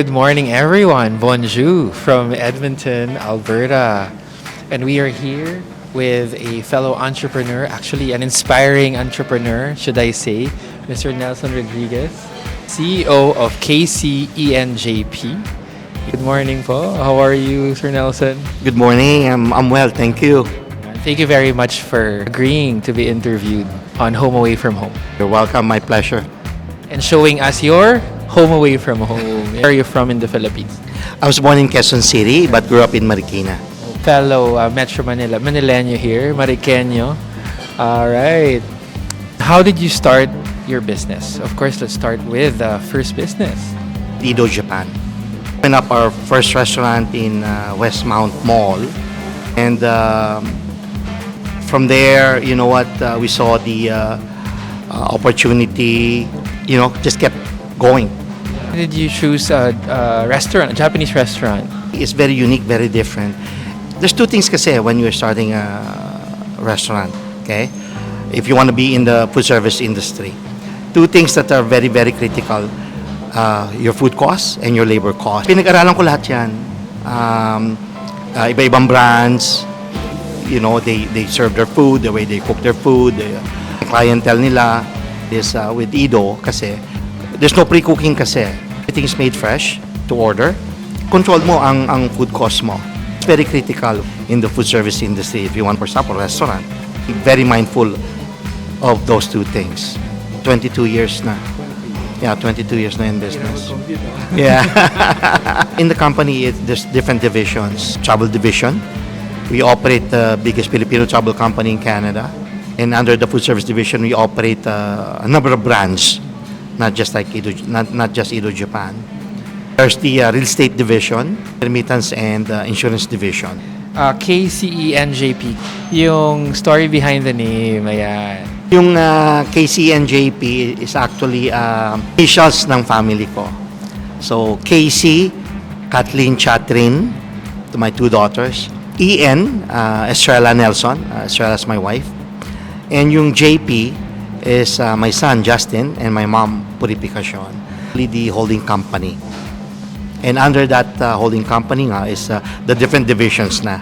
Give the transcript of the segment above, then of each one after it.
Good morning, everyone. Bonjour from Edmonton, Alberta. And we are here with a fellow entrepreneur, actually an inspiring entrepreneur, should I say, Mr. Nelson Rodriguez, CEO of KCENJP. Good morning po. How are you, Sir Nelson? Good morning. I'm well, thank you. Thank you very much for agreeing to be interviewed on Home Away from Home You're welcome. My pleasure. and showing us your home away from home. Where are you from in the Philippines? I was born in Quezon City but grew up in Marikina. Fellow Metro Manila, Manileño here, Mariqueño. All right. How did you start your business? Of course, let's start with the first business. Edo Japan. Opened up our first restaurant in Westmount Mall, and from there, you know what, we saw the opportunity. Just kept going. Why did you choose a restaurant, a Japanese restaurant? It's very unique, very different. There's two things kasi when you're starting a restaurant, okay? If you want to be in the food service industry. Two things that are very, very critical. Your food costs and your labor costs. Pinag-aralan ko lahat yan. Iba-ibang brands, they serve their food, the way they cook their food, the clientele nila is with Edo kasi there's no pre-cooking kasi. Everything is made fresh to order. Control mo ang food cost mo. It's very critical in the food service industry if you want, for example, restaurant. Be very mindful of those two things. 22 years na. Yeah, 22 years na in business. Yeah. In the company, there's different divisions. Travel division. We operate the biggest Filipino travel company in Canada. And under the food service division, we operate a number of brands, not just Edo Japan. There's the real estate division, remittance and insurance division. KCENJP. Yung story behind the name, ayan. Yung KCNJP is actually initials ng family ko. So, KC, Kathleen Chatrin, to my two daughters. EN, Estrella Nelson. Estrella is my wife. And yung JP is my son, Justin, and my mom, Purification. The holding company. And under that holding company is the different divisions na.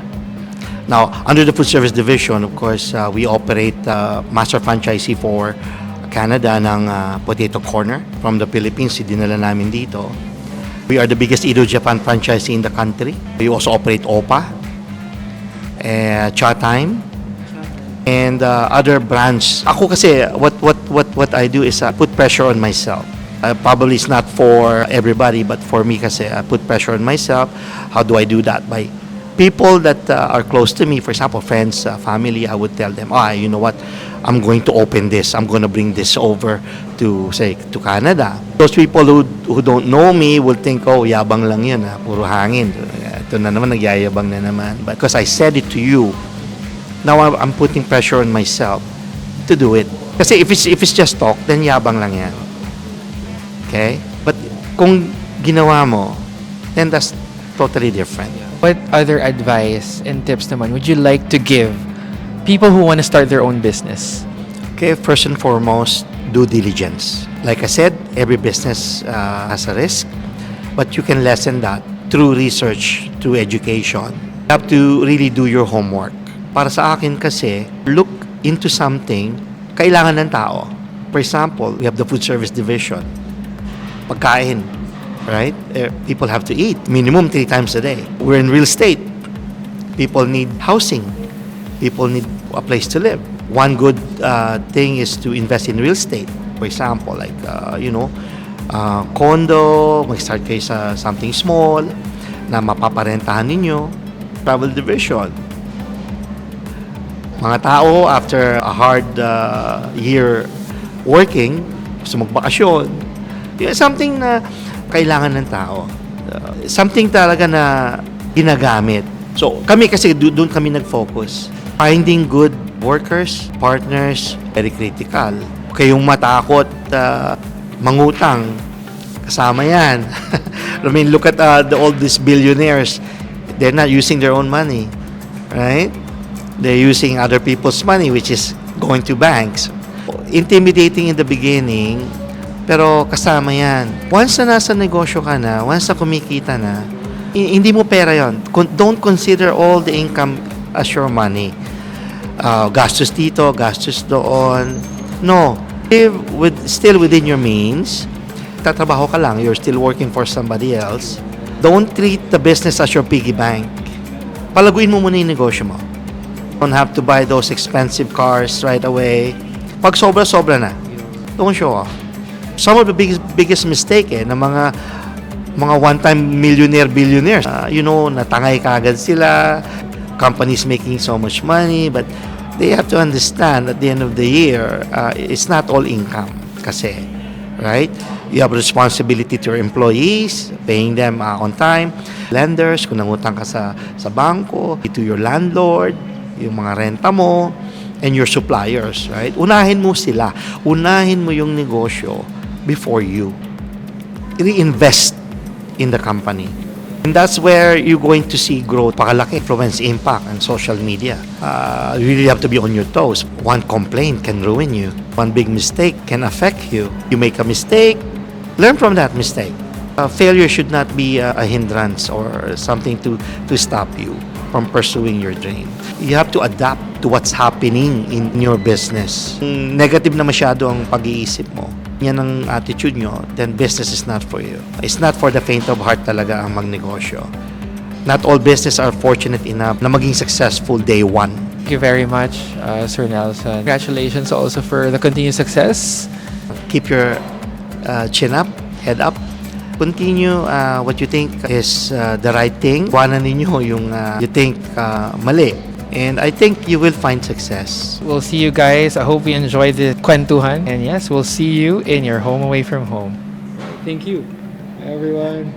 Now, under the food service division, of course, we operate master franchisee for Canada ng Potato Corner from the Philippines. Dinala namin dito. We are the biggest Edo Japan franchisee in the country. We also operate OPA, Cha Time, and other brands. Ako kasi, what I do is put pressure on myself. Probably it's not for everybody, but for me kasi, I put pressure on myself. How do I do that? By people that are close to me, for example, friends, family, I would tell them, you know what, I'm going to open this. I'm going to bring this over to Canada. Those people who don't know me will think, yabang lang yun, puro hangin. Ito na naman, nagyayabang na naman. But because I said it to you, now I'm putting pressure on myself to do it. Kasi if it's just talk, then yabang lang yan. Okay? But kung ginawa mo, then that's totally different. What other advice and tips naman would you like to give people who want to start their own business? Okay, first and foremost, due diligence. Like I said, every business has a risk, but you can lessen that through research, through education. You have to really do your homework. Para sa akin kasi, look into something, kailangan ng tao. For example, we have the food service division. Pagkain, right? People have to eat minimum 3 times a day. We're in real estate. People need housing. People need a place to live. One good thing is to invest in real estate. For example, like, condo, mag-start kayo sa something small na mapaparentahan ninyo. Travel division. Mga tao, after a hard year working, gusto magbakasyon. Something na kailangan ng tao. Something talaga na ginagamit. So, kami kasi doon kami nag-focus. Finding good workers, partners, very critical. Kayong matakot mangutang, kasama yan. I mean, look at all these billionaires. They're not using their own money, right? They're using other people's money, which is going to banks. Intimidating in the beginning, Pero kasama yan. Once na nasa negosyo ka na, once na kumikita na, hindi mo pera yon. Don't consider all the income as your money. Gastos dito, gastos doon. No. Live still within your means. Tatrabaho ka lang, you're still working for somebody else. Don't treat the business as your piggy bank. Palaguin mo muna yung negosyo mo. Don't have to buy those expensive cars right away. Pag sobra-sobra na, don't show off. Some of the biggest mistake na mga one-time millionaire, billionaires. Natangay kagad sila. Companies making so much money, but they have to understand at the end of the year, it's not all income kasi, right? You have responsibility to your employees, paying them on time. Lenders, kung nangutang ka sa bangko, to your landlord, yung mga renta mo, and your suppliers, right? Unahin mo sila. Unahin mo yung negosyo before you. Reinvest in the company. And that's where you're going to see growth, pakalaki, influence, impact, and social media. You really have to be on your toes. One complaint can ruin you. One big mistake can affect you. You make a mistake, learn from that mistake. Failure should not be a hindrance or something to stop you from pursuing your dream. You have to adapt to what's happening in your business. Kung negative na masyado ang pag-iisip mo, yan ang attitude nyo, then business is not for you. It's not for the faint of heart talaga ang magnegosyo. Not all business are fortunate enough na maging successful day one. Thank you very much, Sir Nelson. Congratulations also for the continued success. Keep your chin up, head up. Continue what you think is the right thing. Kuhanan ninyo yung you think mali. And I think you will find success. We'll see you guys. I hope you enjoyed the kwentuhan. And yes, we'll see you in your home away from home. Thank you, everyone.